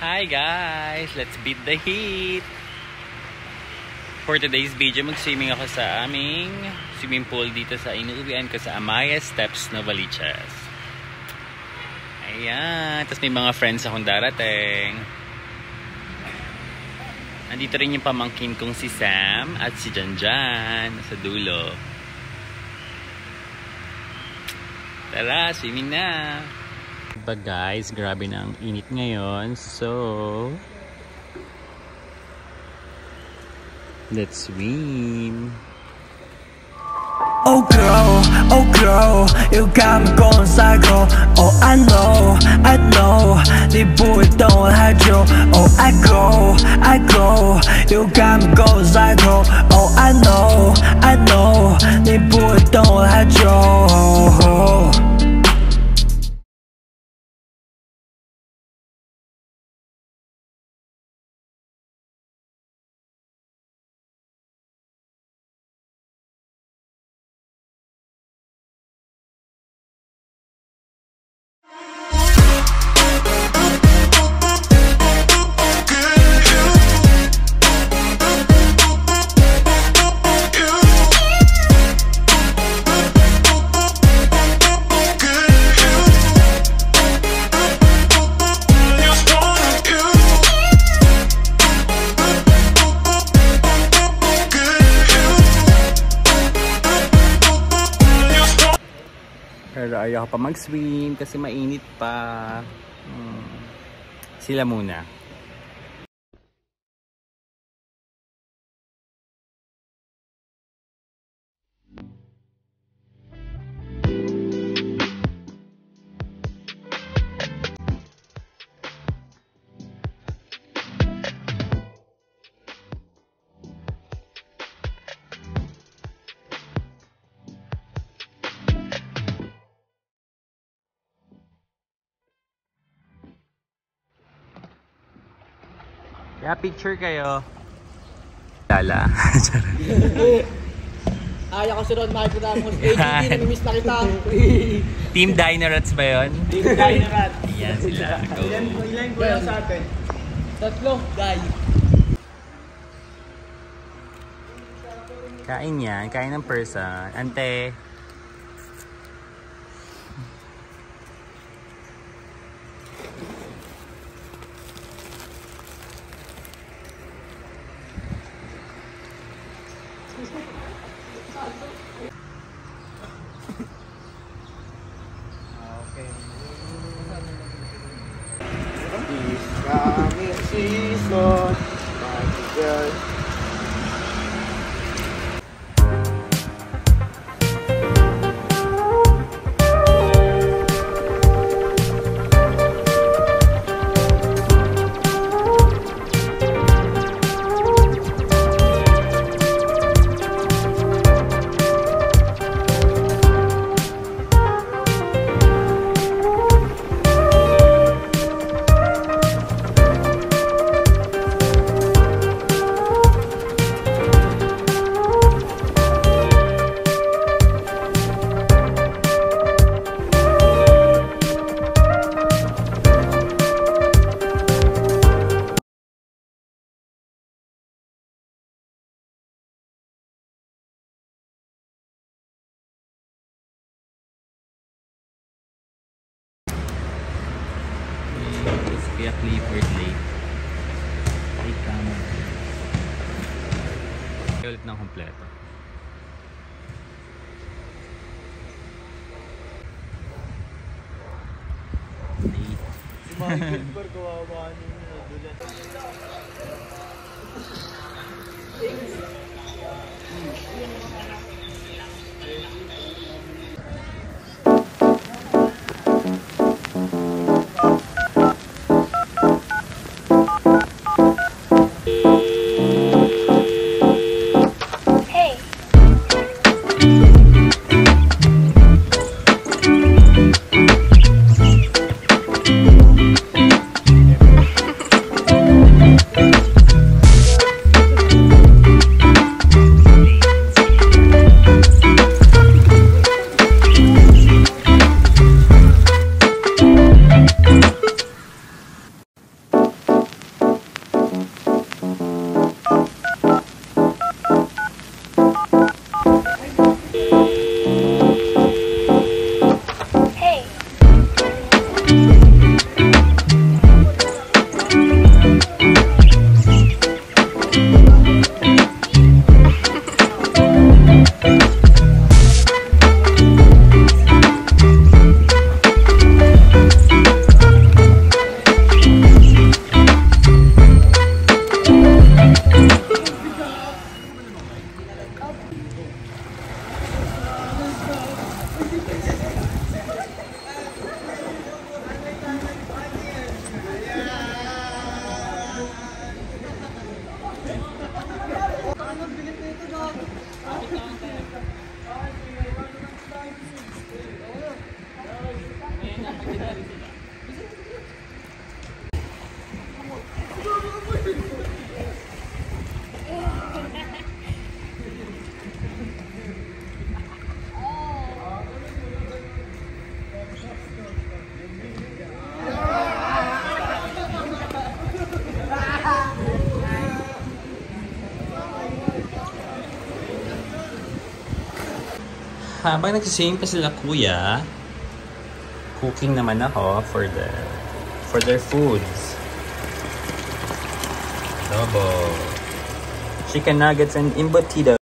Hi guys! Let's beat the heat! For today's video, mag-swimming ako sa aming swimming pool dito sa inuuwian ko sa Amaya Steps, Novaliches. Ayan! Tapos may mga friends akong darating. Nandito rin yung pamangkin kong si Sam at si Janjan sa dulo. Tara, swimming na! But guys, grabe na ang init ngayon. So, let's swim. Oh girl, you got me going psycho. Oh I know, 네 부했던 하죠. Oh I go, you got me going psycho. Oh I know, 네 부했던 하죠. Pero ayaw pa mag-swim kasi mainit pa. Sila muna. Kaya picture kayo. Lala. Ayaw ko sunod, Marco Ramos. AGT, namimiss na kita. Team Dinerats ba yun? Team Dinerats. Ayan sila. Go. Ilan ko lang sa atin? Tatlo, guys. Kain yan. Kain ng person. Ante. This coming season, my girl. Kaya Clifford Lake. Ay kamo. Kaya ulit ng kompleto. Si Michael Bar, kawawa niyo. habang nagsising pa sila kuya, cooking naman ako for their foods. Adobo, chicken nuggets and embutido.